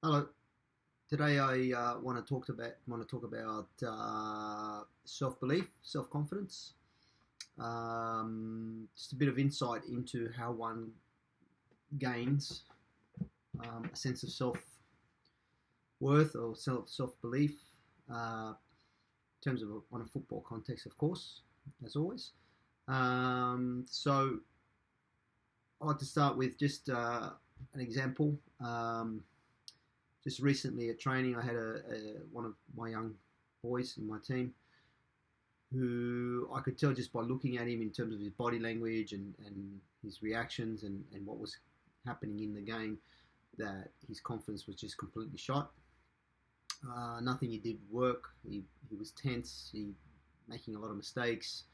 Hello. Today I want to talk about self belief, self confidence. Just a bit of insight into how one gains a sense of self worth or self belief. In terms of on a football context, of course, as always. So I'd like to start with just an example. Just recently at training, I had one of my young boys in my team who I could tell just by looking at him in terms of his body language and his reactions and what was happening in the game that his confidence was just completely shot. Nothing he did work. He was tense. He making a lot of mistakes.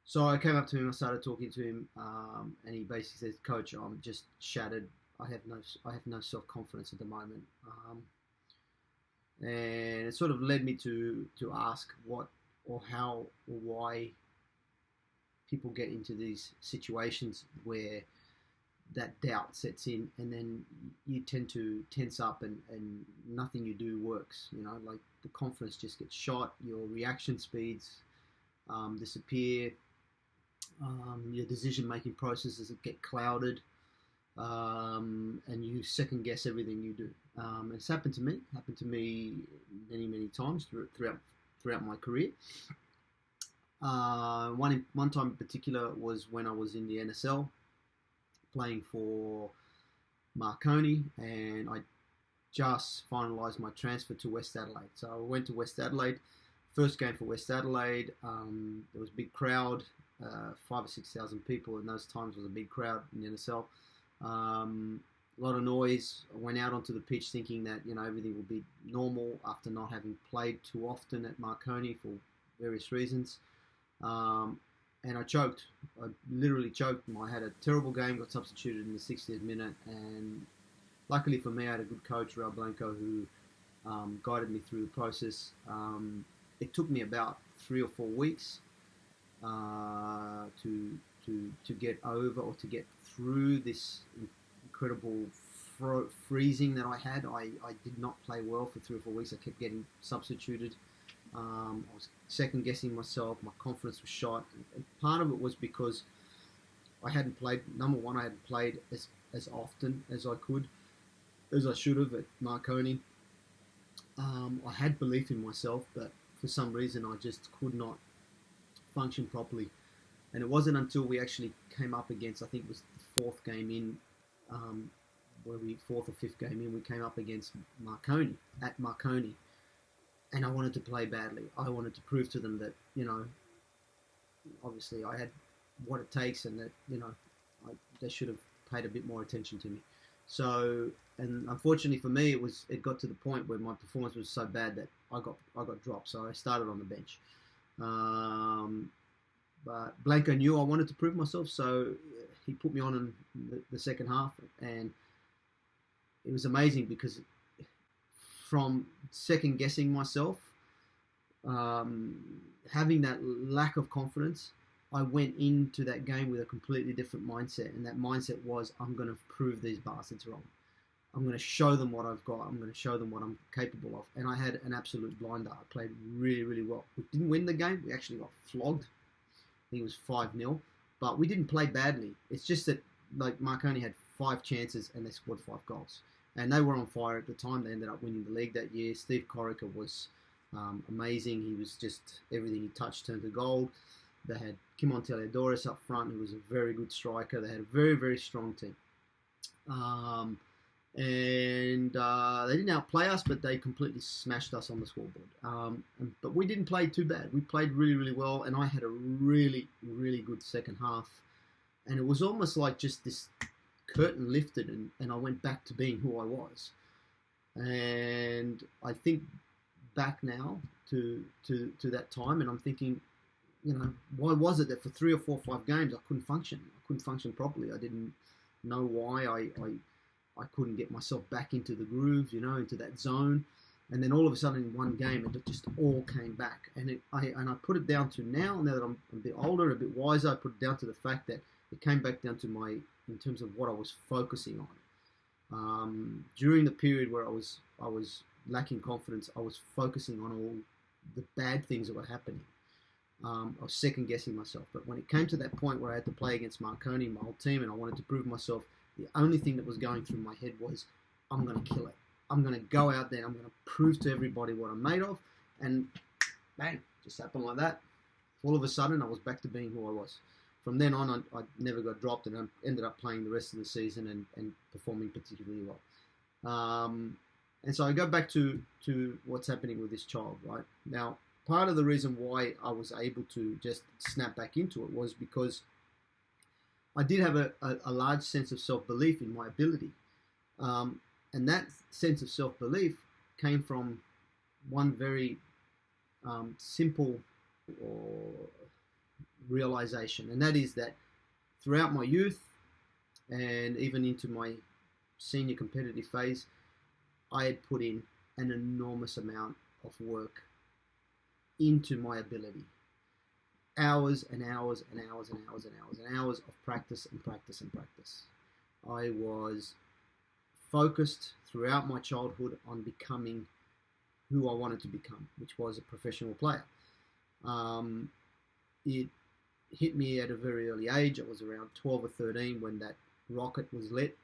So I came up to him. I started talking to him, and he basically said, "Coach, I'm just shattered. I have no self confidence at the moment." And it sort of led me to ask what or how or why people get into these situations where that doubt sets in, and then you tend to tense up, and nothing you do works. Like the confidence just gets shot. Your reaction speeds disappear. Your decision making processes get clouded, and you second guess everything you do. It's happened to me many times throughout my career. One time in particular was when I was in the NSL playing for Marconi, and I just finalised my transfer to West Adelaide. So I went to West Adelaide. First game for West Adelaide. There was a big crowd, 5 or 6 thousand people. In those times was a big crowd in the NSL. A lot of noise. I went out onto the pitch thinking that everything would be normal after not having played too often at Marconi for various reasons, and I choked. I literally choked. I had a terrible game. Got substituted in the 60th minute, and luckily for me, I had a good coach, Raul Blanco, who guided me through the process. It took me about 3 or 4 weeks to get over or to get through this incredible freezing that I had. I did not play well for 3 or 4 weeks. I kept getting substituted. I was second guessing myself. My confidence was shot. And part of it was because I hadn't played. Number one, I hadn't played as often as I could, as I should have at Marconi. I had belief in myself, but for some reason I just could not function properly. And it wasn't until we actually came up against, I think it was the fourth game in, fourth or fifth game in, we came up against Marconi at Marconi, and I wanted to play badly. I wanted to prove to them that obviously I had what it takes, and that they should have paid a bit more attention to me. So, and unfortunately for me, it got to the point where my performance was so bad that I got dropped. So I started on the bench. But Blanco knew I wanted to prove myself, so he put me on in the second half, and it was amazing because from second guessing myself, having that lack of confidence, I went into that game with a completely different mindset, and that mindset was, I'm going to prove these bastards wrong. I'm going to show them what I've got. I'm going to show them what I'm capable of. And I had an absolute blinder. I played really well. We didn't win the game. We actually got flogged. I think it was 5-0. But we didn't play badly. It's just that like Marconi had 5 chances and they scored 5 goals. And they were on fire at the time. They ended up winning the league that year. Steve Corica was amazing. He was just, everything he touched turned to gold. They had Kimon Teleodoris up front, who was a very good striker. They had a very strong team. And they didn't outplay us, but they completely smashed us on the scoreboard. But we didn't play too bad. We played really well, and I had a really good second half. And it was almost like just this curtain lifted, and I went back to being who I was. And I think back now to that time, and I'm thinking, why was it that for 3 or 4 or 5 games I couldn't function? I couldn't function properly. I didn't know why I couldn't get myself back into the groove, into that zone. And then all of a sudden in one game, it just all came back. And I put it down to now that I'm a bit older, a bit wiser, I put it down to the fact that it came back down to in terms of what I was focusing on. During the period where I was lacking confidence, I was focusing on all the bad things that were happening. I was second guessing myself. But when it came to that point where I had to play against Marconi, my old team, and I wanted to prove myself, the only thing that was going through my head was, I'm going to kill it. I'm going to go out there. I'm going to prove to everybody what I'm made of. And bang, just happened like that. All of a sudden, I was back to being who I was. From then on, I never got dropped, and I ended up playing the rest of the season and performing particularly well. And so I go back to what's happening with this child, right? Now, part of the reason why I was able to just snap back into it was because I did have a large sense of self-belief in my ability. And that sense of self-belief came from one very simple realization, and that is that throughout my youth and even into my senior competitive phase, I had put in an enormous amount of work into my ability. Hours and hours and hours and hours and hours and hours of practice and practice and practice. I was focused throughout my childhood on becoming who I wanted to become, which was a professional player. It hit me at a very early age. I was around 12 or 13 when that rocket was lit,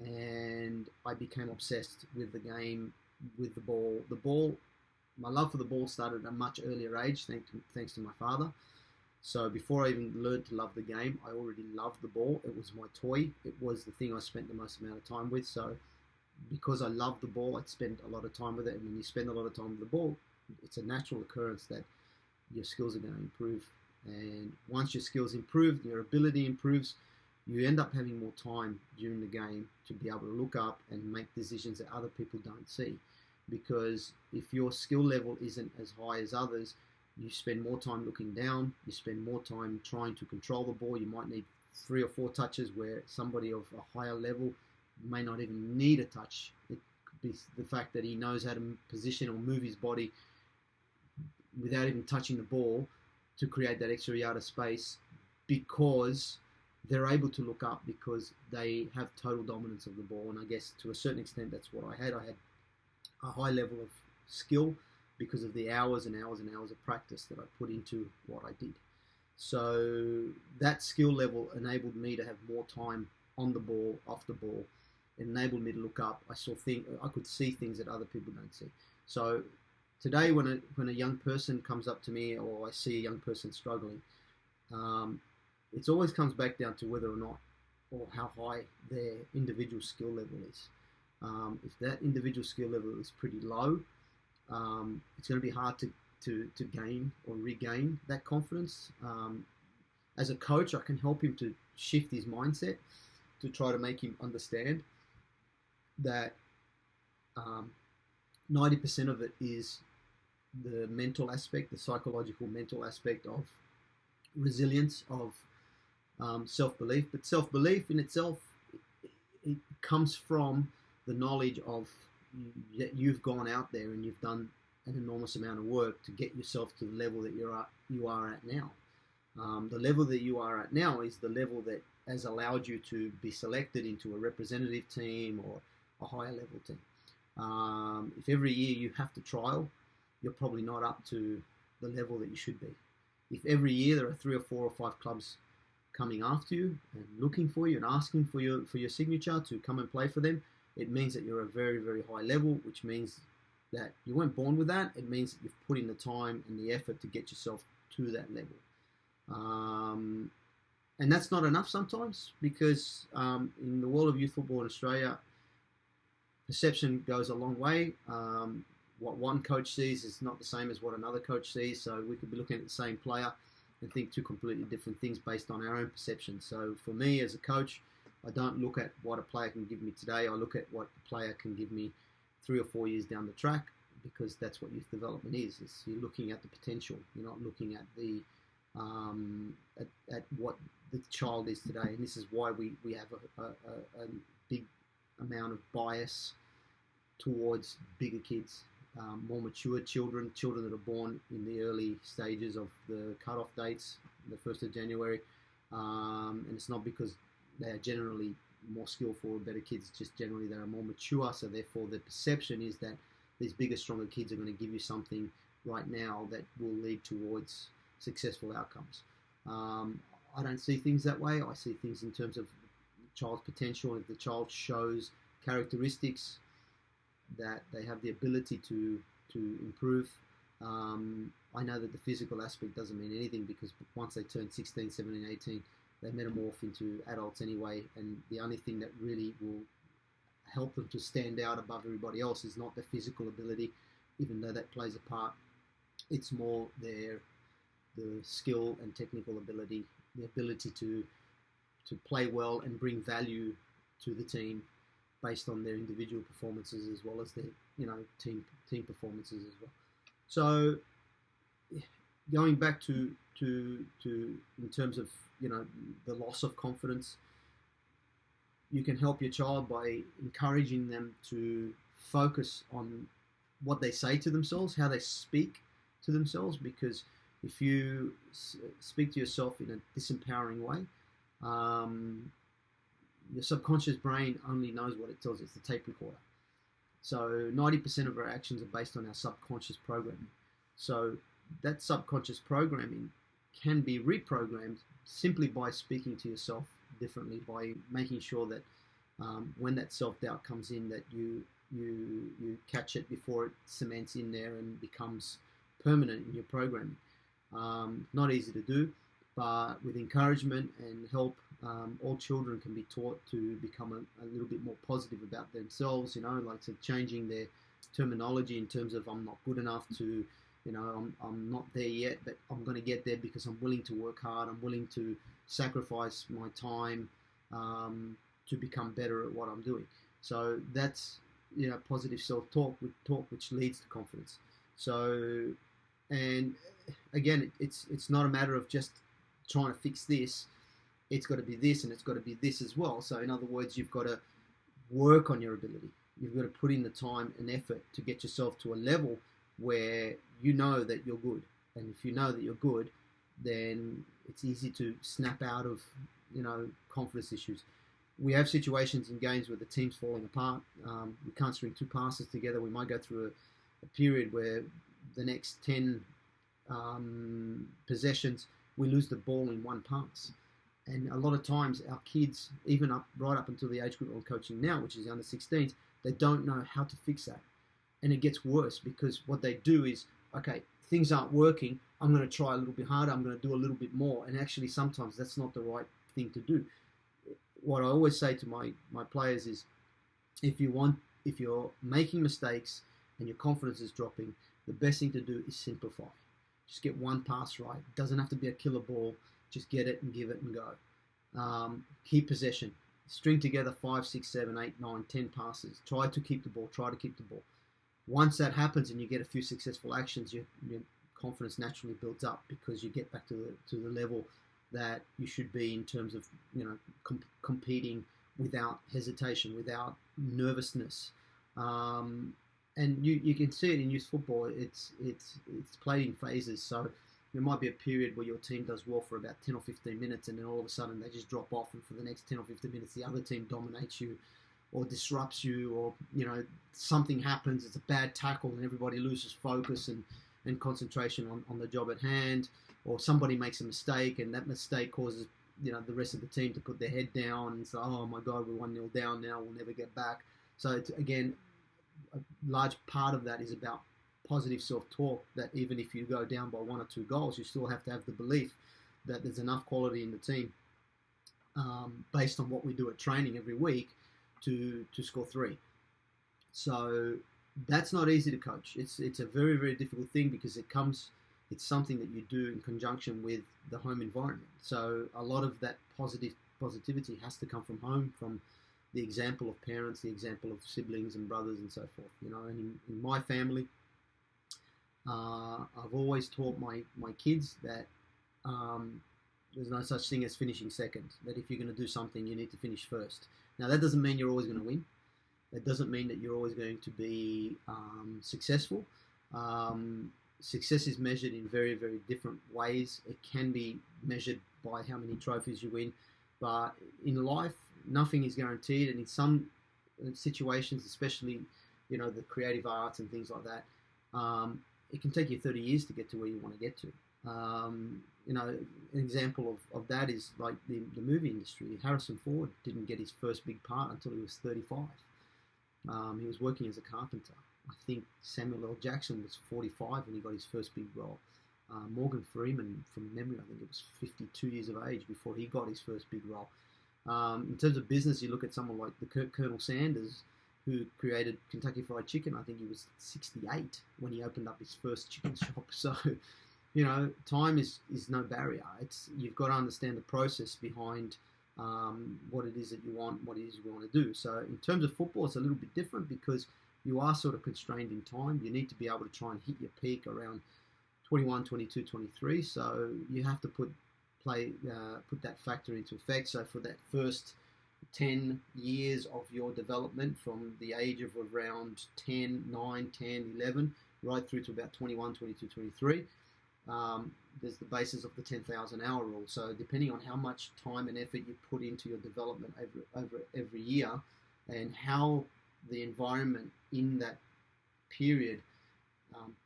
and I became obsessed with the game, with the ball. The ball, my love for the ball started at a much earlier age, thanks to my father. So before I even learned to love the game, I already loved the ball. It was my toy. It was the thing I spent the most amount of time with. So because I loved the ball, I'd spend a lot of time with it. And when you spend a lot of time with the ball, it's a natural occurrence that your skills are going to improve. And once your skills improve, your ability improves, you end up having more time during the game to be able to look up and make decisions that other people don't see. Because if your skill level isn't as high as others, you spend more time looking down, you spend more time trying to control the ball. You might need 3 or 4 touches where somebody of a higher level may not even need a touch. It could be the fact that he knows how to position or move his body without even touching the ball to create that extra yard of space, because they're able to look up because they have total dominance of the ball. And I guess to a certain extent that's what I had. I had a high level of skill because of the hours and hours and hours of practice that I put into what I did. So that skill level enabled me to have more time on the ball, off the ball. It enabled me to look up. I could see things that other people don't see. So today, when a young person comes up to me, or I see a young person struggling, it always comes back down to whether or not, or how high their individual skill level is. If that individual skill level is pretty low, it's going to be hard to gain or regain that confidence. As a coach, I can help him to shift his mindset to try to make him understand that 90% of it is the mental aspect, the psychological mental aspect of resilience, of self-belief. But self-belief in itself, it comes from the knowledge of that you've gone out there and you've done an enormous amount of work to get yourself to the level that you are at now. The level that you are at now is the level that has allowed you to be selected into a representative team or a higher level team. If every year you have to trial, you're probably not up to the level that you should be. If every year there are 3 or 4 or 5 clubs coming after you and looking for you and asking for your signature to come and play for them, it means that you're a very, very high level, which means that you weren't born with that. It means that you've put in the time and the effort to get yourself to that level. And that's not enough sometimes, because in the world of youth football in Australia, perception goes a long way. What one coach sees is not the same as what another coach sees. So we could be looking at the same player and think 2 completely different things based on our own perception. So for me as a coach, I don't look at what a player can give me today. I look at what a player can give me 3 or 4 years down the track, because that's what youth development is. You're looking at the potential. You're not looking at the at what the child is today. And this is why we have a big amount of bias towards bigger kids, more mature children that are born in the early stages of the cut-off dates, the 1st of January. And it's not because they are generally more skillful, better kids just generally that are more mature. So therefore, the perception is that these bigger, stronger kids are going to give you something right now that will lead towards successful outcomes. I don't see things that way. I see things in terms of child's potential. If the child shows characteristics that they have the ability to improve, I know that the physical aspect doesn't mean anything, because once they turn 16, 17, 18, they metamorph into adults anyway, and the only thing that really will help them to stand out above everybody else is not their physical ability, even though that plays a part. It's more the skill and technical ability, the ability to play well and bring value to the team based on their individual performances as well as their team performances as well. So going back to in terms of the loss of confidence, you can help your child by encouraging them to focus on what they say to themselves, how they speak to themselves, because if you speak to yourself in a disempowering way, your subconscious brain only knows what it tells. It's the tape recorder. So 90% of our actions are based on our subconscious programming. So that subconscious programming can be reprogrammed simply by speaking to yourself differently, by making sure that when that self-doubt comes in, that you catch it before it cements in there and becomes permanent in your programming. Not easy to do, but with encouragement and help, all children can be taught to become a little bit more positive about themselves, like changing their terminology in terms of I'm not good enough to, I'm not there yet, but I'm going to get there because I'm willing to work hard, I'm willing to sacrifice my time to become better at what I'm doing. So that's, positive self-talk, which leads to confidence. So, and again, it's not a matter of just trying to fix this. It's got to be this, and it's got to be this as well. So in other words, you've got to work on your ability. You've got to put in the time and effort to get yourself to a level where you know that you're good. And if you know that you're good, then it's easy to snap out of, confidence issues. We have situations in games where the team's falling apart. We can't string two passes together. We might go through a period where the next 10 possessions, we lose the ball in one pass. And a lot of times our kids, even right up until the age group I'm coaching now, which is under 16s, they don't know how to fix that. And it gets worse because what they do is, okay, things aren't working, I'm going to try a little bit harder, I'm going to do a little bit more. And actually sometimes that's not the right thing to do. What I always say to my players is, if you're making mistakes and your confidence is dropping, the best thing to do is simplify. Just get one pass right. It doesn't have to be a killer ball. Just get it and give it and go. Keep possession. String together 5, 6, 7, 8, 9, 10 passes. Try to keep the ball. Once that happens and you get a few successful actions, your confidence naturally builds up because you get back to the level that you should be in terms of competing without hesitation, without nervousness. And you can see it in youth football. It's played in phases. So there might be a period where your team does well for about 10 or 15 minutes, and then all of a sudden they just drop off, and for the next 10 or 15 minutes the other team dominates you or disrupts you, or something happens, it's a bad tackle and everybody loses focus and concentration on the job at hand, or somebody makes a mistake and that mistake causes the rest of the team to put their head down and say, oh my God, we're 1-0 down now, we'll never get back. So it's, again, a large part of that is about positive self-talk, that even if you go down by 1 or 2 goals, you still have to have the belief that there's enough quality in the team based on what we do at training every week to score 3. So that's not easy to coach. It's a very, very difficult thing because it's something that you do in conjunction with the home environment. So a lot of that positivity has to come from home, from the example of parents, the example of siblings and brothers and so forth. And in my family, I've always taught my kids that there's no such thing as finishing second, that if you're going to do something, you need to finish first. Now, that doesn't mean you're always going to win. That doesn't mean that you're always going to be successful. Success is measured in very, very different ways. It can be measured by how many trophies you win. But in life, nothing is guaranteed, and in some situations, especially the creative arts and things like that, it can take you 30 years to get to where you want to get to. An example of that is like the movie industry. Harrison Ford didn't get his first big part until he was 35. He was working as a carpenter. I think Samuel L. Jackson was 45 when he got his first big role. Morgan Freeman, from memory, I think it was 52 years of age before he got his first big role. In terms of business, you look at someone like the Colonel Sanders, who created Kentucky Fried Chicken. I think he was 68 when he opened up his first chicken shop. So, time is no barrier. You've got to understand the process behind what it is that you want, what it is you want to do. So in terms of football, it's a little bit different because you are sort of constrained in time. You need to be able to try and hit your peak around 21, 22, 23. So you have to put that factor into effect. So for that first 10 years of your development, from the age of around 10, 9, 10, 11, right through to about 21, 22, 23, there's the basis of the 10,000 hour rule. So depending on how much time and effort you put into your development over every year, and how the environment in that period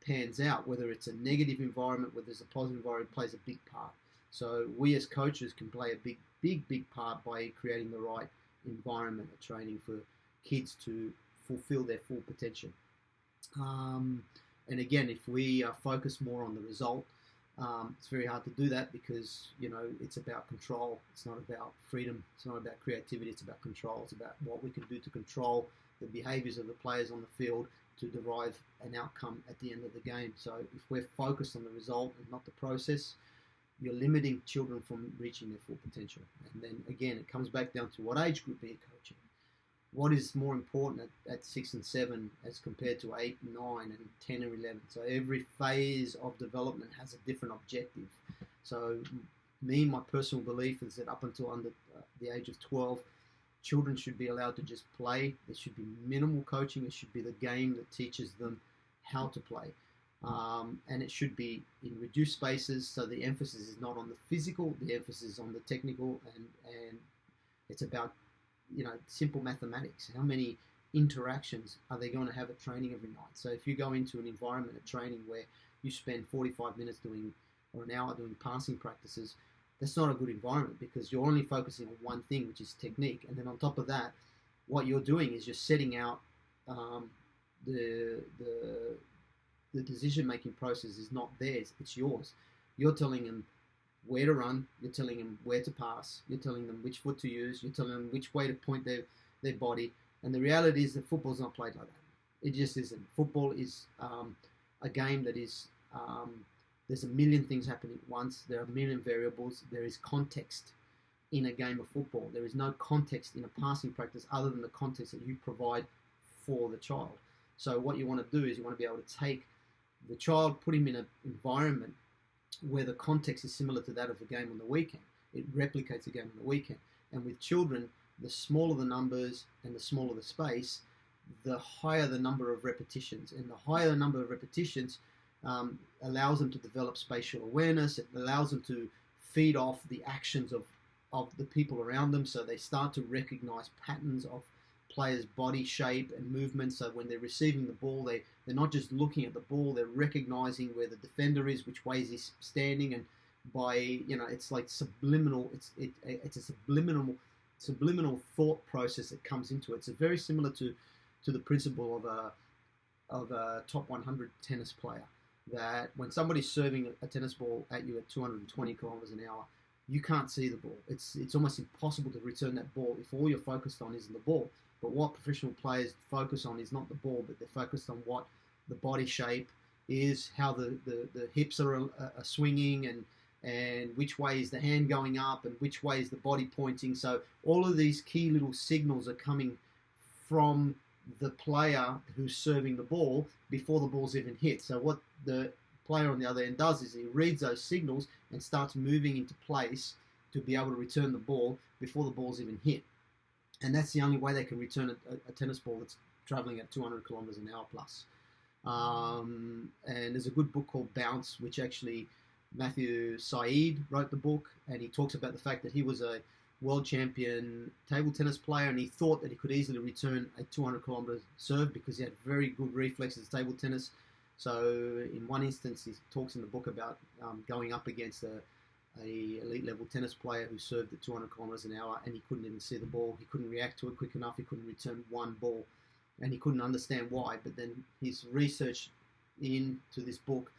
pans out, whether it's a negative environment, whether it's a positive environment, plays a big part. So we as coaches can play a big part by creating the right environment of training for kids to fulfill their full potential. And again, if we focus more on the result, it's very hard to do that because, it's about control. It's not about freedom. It's not about creativity. It's about control. It's about what we can do to control the behaviors of the players on the field to derive an outcome at the end of the game. So if we're focused on the result and not the process, you're limiting children from reaching their full potential. And then again, it comes back down to what age group are you coaching? What is more important at 6 and 7 as compared to 8, 9, and 10 or 11? So every phase of development has a different objective. So my personal belief is that up until under the age of 12, children should be allowed to just play. There should be minimal coaching. It should be the game that teaches them how to play. And it should be in reduced spaces, so the emphasis is not on the physical, the emphasis is on the technical, and it's about simple mathematics. How many interactions are they going to have at training every night? So if you go into an environment of training where you spend 45 minutes or an hour doing passing practices, that's not a good environment because you're only focusing on one thing, which is technique. And then on top of that, what you're doing is you're setting out the decision-making process is not theirs, it's yours. You're telling them where to run, you're telling them where to pass, you're telling them which foot to use, you're telling them which way to point their body. And the reality is that football's not played like that. It just isn't. Football is a game that is, there's a million things happening at once, there are a million variables, there is context in a game of football. There is no context in a passing practice other than the context that you provide for the child. So what you want to do is you want to be able to take the child, put him in an environment where the context is similar to that of the game on the weekend. It replicates the game on the weekend. And with children, the smaller the numbers and the smaller the space, the higher the number of repetitions. And the higher the number of repetitions allows them to develop spatial awareness. It allows them to feed off the actions of the people around them. So they start to recognize patterns of players' body shape and movement. So when they're receiving the ball, they're not just looking at the ball, they're recognizing where the defender is, which way he's standing, and by it's like subliminal. It's a subliminal thought process that comes into it. It's very similar to the principle of a top 100 tennis player. That when somebody's serving a tennis ball at you at 220 kilometers an hour, you can't see the ball. It's almost impossible to return that ball if all you're focused on isn't the ball. But what professional players focus on is not the ball, but they're focused on what the body shape is, how the hips are swinging, and which way is the hand going up, and which way is the body pointing. So all of these key little signals are coming from the player who's serving the ball before the ball's even hit. So what the player on the other end does is he reads those signals and starts moving into place to be able to return the ball before the ball's even hit. And that's the only way they can return a tennis ball that's traveling at 200 kilometers an hour plus. And there's a good book called Bounce, which actually Matthew Said wrote the book, and he talks about the fact that he was a world champion table tennis player, and he thought that he could easily return a 200-kilometer serve because he had very good reflexes table tennis. So in one instance, he talks in the book about going up against a elite level tennis player who served at 200 kilometers an hour, and he couldn't even see the ball. He couldn't react to it quick enough. He couldn't return one ball, and he couldn't understand why. But then his research into this book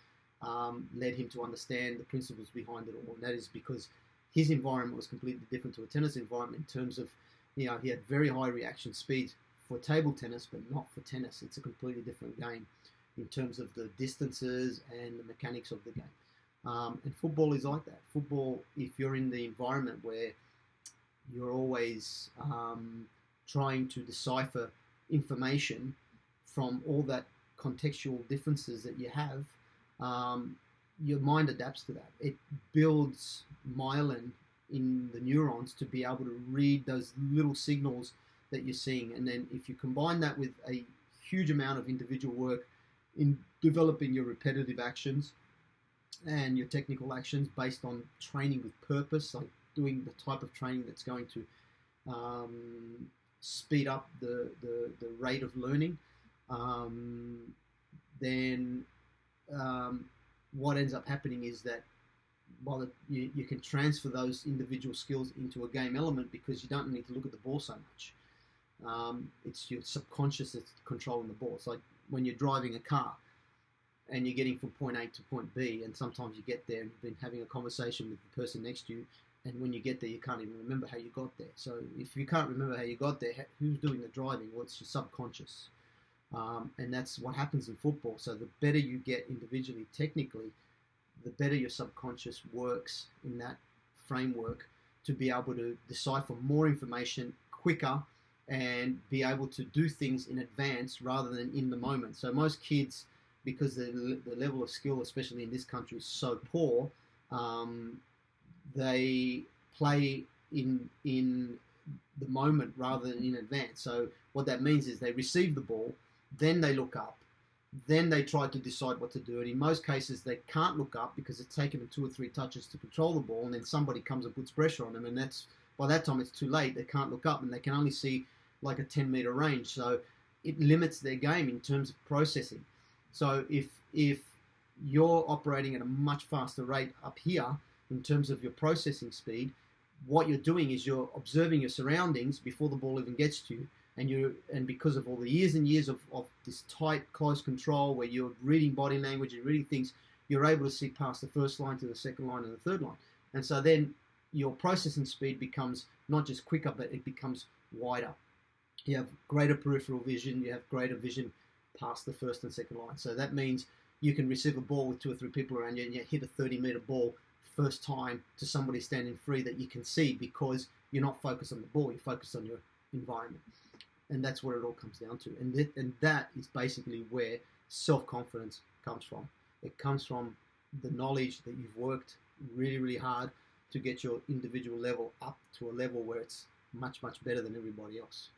led him to understand the principles behind it all, and that is because his environment was completely different to a tennis environment in terms of, he had very high reaction speeds for table tennis, but not for tennis. It's a completely different game in terms of the distances and the mechanics of the game. And football is like that. Football, if you're in the environment where you're always trying to decipher information from all that contextual differences that you have, your mind adapts to that. It builds myelin in the neurons to be able to read those little signals that you're seeing. And then if you combine that with a huge amount of individual work in developing your repetitive actions and your technical actions based on training with purpose, like doing the type of training that's going to speed up the rate of learning, then what ends up happening is that you can transfer those individual skills into a game element because you don't need to look at the ball so much. It's your subconscious that's controlling the ball. It's like when you're driving a car and you're getting from point A to point B, and sometimes you get there and you've been having a conversation with the person next to you, and when you get there, you can't even remember how you got there. So if you can't remember how you got there, who's doing the driving? Well, it's your subconscious. And that's what happens in football. So the better you get individually, technically, the better your subconscious works in that framework to be able to decipher more information quicker and be able to do things in advance rather than in the moment. So most kids, because the level of skill, especially in this country, is so poor, they play in the moment rather than in advance. So what that means is they receive the ball, then they look up, then they try to decide what to do. And in most cases, they can't look up because it's taken them 2 or 3 touches to control the ball, and then somebody comes and puts pressure on them, and that's by that time it's too late. They can't look up, and they can only see like a 10-meter range. So it limits their game in terms of processing. So if you're operating at a much faster rate up here in terms of your processing speed, what you're doing is you're observing your surroundings before the ball even gets to you. And because of all the years and years of this tight, close control where you're reading body language and reading things, you're able to see past the first line to the second line and the third line. And so then your processing speed becomes not just quicker, but it becomes wider. You have greater peripheral vision, you have greater vision past the first and second line. So that means you can receive a ball with 2 or 3 people around you and you hit a 30-meter ball first time to somebody standing free that you can see because you're not focused on the ball, you're focused on your environment. And that's what it all comes down to. And that is basically where self-confidence comes from. It comes from the knowledge that you've worked really, really hard to get your individual level up to a level where it's much, much better than everybody else.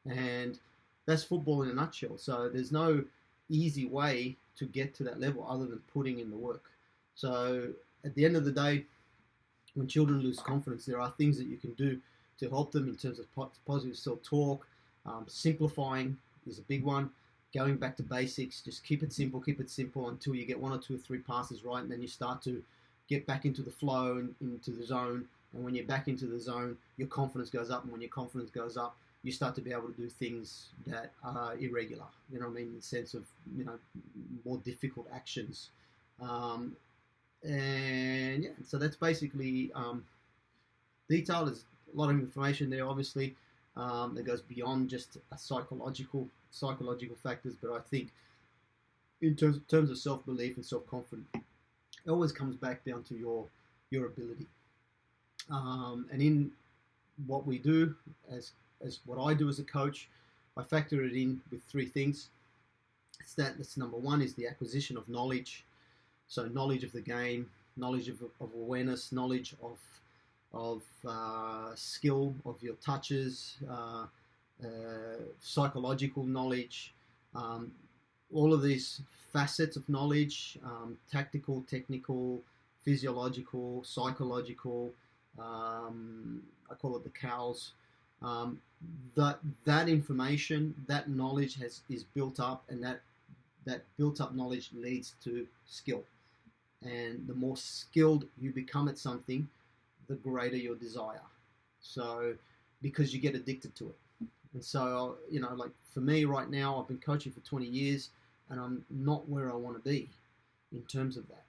And that's football in a nutshell. So there's no easy way to get to that level other than putting in the work. So at the end of the day, when children lose confidence, there are things that you can do to help them in terms of positive self-talk. Simplifying is a big one. Going back to basics, just keep it simple until you get 1 or 2 or 3 passes right, and then you start to get back into the flow and into the zone. And when you're back into the zone, your confidence goes up, and when your confidence goes up, you start to be able to do things that are irregular, you know what I mean, in the sense of, more difficult actions. And yeah, so that's basically detail. There's a lot of information there, obviously, that goes beyond just psychological factors. But I think in terms of self-belief and self-confidence, it always comes back down to your ability. And in what we do, as what I do as a coach, I factor it in with 3 things. That's number 1 is the acquisition of knowledge. So knowledge of the game, knowledge of awareness, knowledge of skill, of your touches, psychological knowledge, all of these facets of knowledge, tactical, technical, physiological, psychological, I call it the cows. Um, that information, that knowledge is built up, and that built up knowledge leads to skill. And the more skilled you become at something, the greater your desire. So, because you get addicted to it. And so, like for me right now, I've been coaching for 20 years and I'm not where I want to be in terms of that.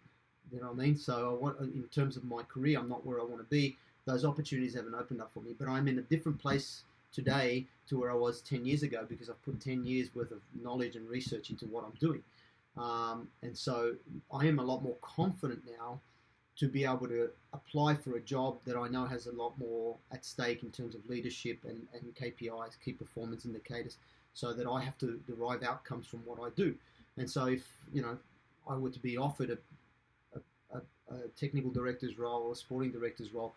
You know what I mean? So, in terms of my career, I'm not where I want to be. Those opportunities haven't opened up for me, but I'm in a different place today to where I was 10 years ago because I've put 10 years worth of knowledge and research into what I'm doing. And so I am a lot more confident now to be able to apply for a job that I know has a lot more at stake in terms of leadership and KPIs, key performance indicators, so that I have to derive outcomes from what I do. And so if, I were to be offered a technical director's role, a sporting director's role,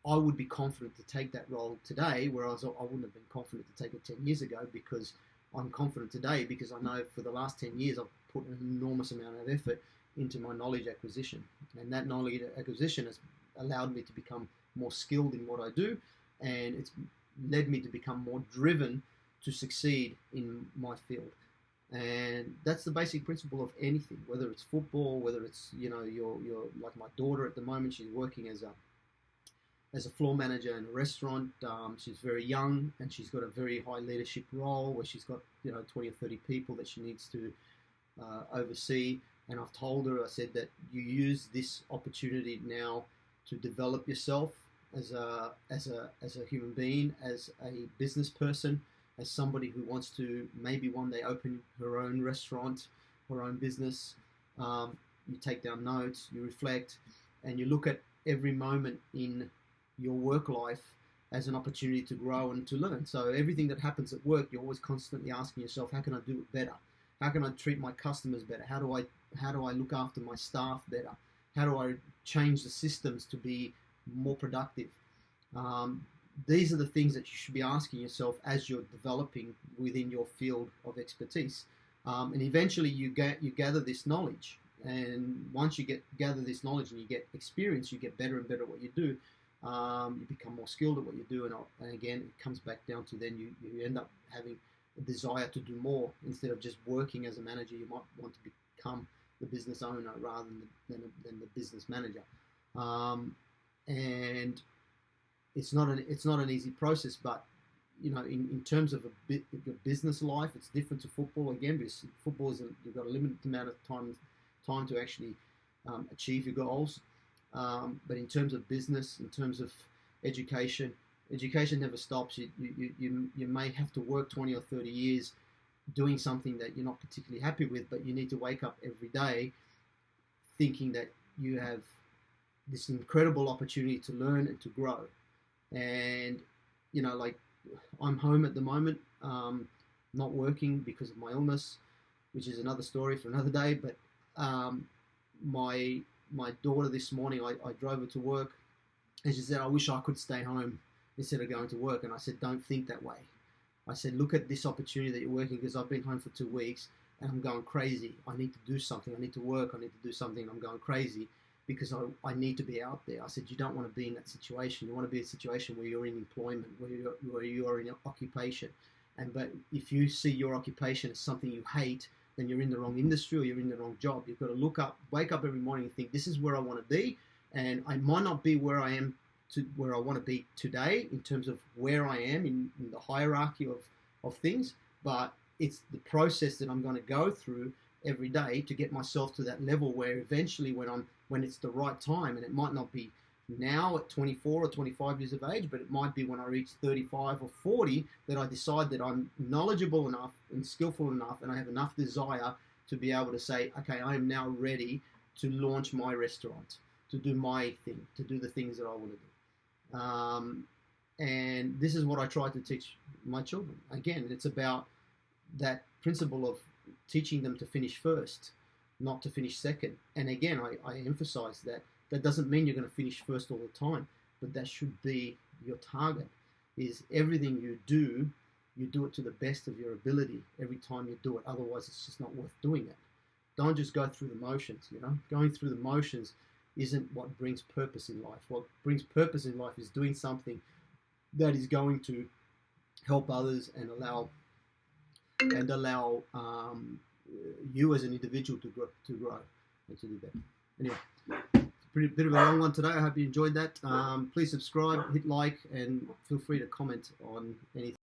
I would be confident to take that role today, whereas I wouldn't have been confident to take it 10 years ago, because I'm confident today because I know for the last 10 years I've put an enormous amount of effort into my knowledge acquisition. And that knowledge acquisition has allowed me to become more skilled in what I do, and it's led me to become more driven to succeed in my field. And that's the basic principle of anything, whether it's football, whether it's, you're like my daughter at the moment, she's working as a floor manager in a restaurant. She's very young and she's got a very high leadership role where she's got 20 or 30 people that she needs to oversee. And I've told her, I said that you use this opportunity now to develop yourself as a human being, as a business person, as somebody who wants to maybe one day open her own restaurant, her own business. You take down notes, you reflect, and you look at every moment in your work life as an opportunity to grow and to learn. So everything that happens at work, you're always constantly asking yourself, how can I do it better? How can I treat my customers better? How do I look after my staff better? How do I change the systems to be more productive? These are the things that you should be asking yourself as you're developing within your field of expertise. And eventually you gather this knowledge. And once you gather this knowledge and you get experience, you get better and better at what you do. You become more skilled at what you do, and again, it comes back down to then you end up having a desire to do more. Instead of just working as a manager, you might want to become the business owner rather than the business manager. And it's not an easy process, but in terms of your business life, it's different to football again, because football you've got a limited amount of time to actually achieve your goals. But in terms of business, in terms of education never stops. You may have to work 20 or 30 years doing something that you're not particularly happy with, but you need to wake up every day thinking that you have this incredible opportunity to learn and to grow. And, like I'm home at the moment, not working because of my illness, which is another story for another day. But my daughter this morning, I drove her to work, and she said, I wish I could stay home instead of going to work. And I said, don't think that way. I said, look at this opportunity that you're working, because I've been home for 2 weeks and I'm going crazy. I need to do something. I need to work. I need to do something. And I'm going crazy because I need to be out there. I said, you don't want to be in that situation. You want to be in a situation where you're in employment, where you are in occupation. But if you see your occupation as something you hate, then you're in the wrong industry or you're in the wrong job. You've got to wake up every morning and think, this is where I want to be. And I might not be where I am to where I want to be today in terms of where I am in the hierarchy of things, but it's the process that I'm going to go through every day to get myself to that level where eventually when it's the right time, and it might not be now at 24 or 25 years of age, but it might be when I reach 35 or 40 that I decide that I'm knowledgeable enough and skillful enough and I have enough desire to be able to say, okay, I am now ready to launch my restaurant, to do my thing, to do the things that I want to do. And this is what I try to teach my children. Again, it's about that principle of teaching them to finish first, not to finish second. And again, I emphasize that doesn't mean you're going to finish first all the time, but that should be your target. Is everything you do it to the best of your ability every time you do it. Otherwise, it's just not worth doing it. Don't just go through the motions. Going through the motions isn't what brings purpose in life. What brings purpose in life is doing something that is going to help others and allow you as an individual to grow and to do better. Anyway, bit of a long one today. I hope you enjoyed that. Please subscribe, hit like, and feel free to comment on anything.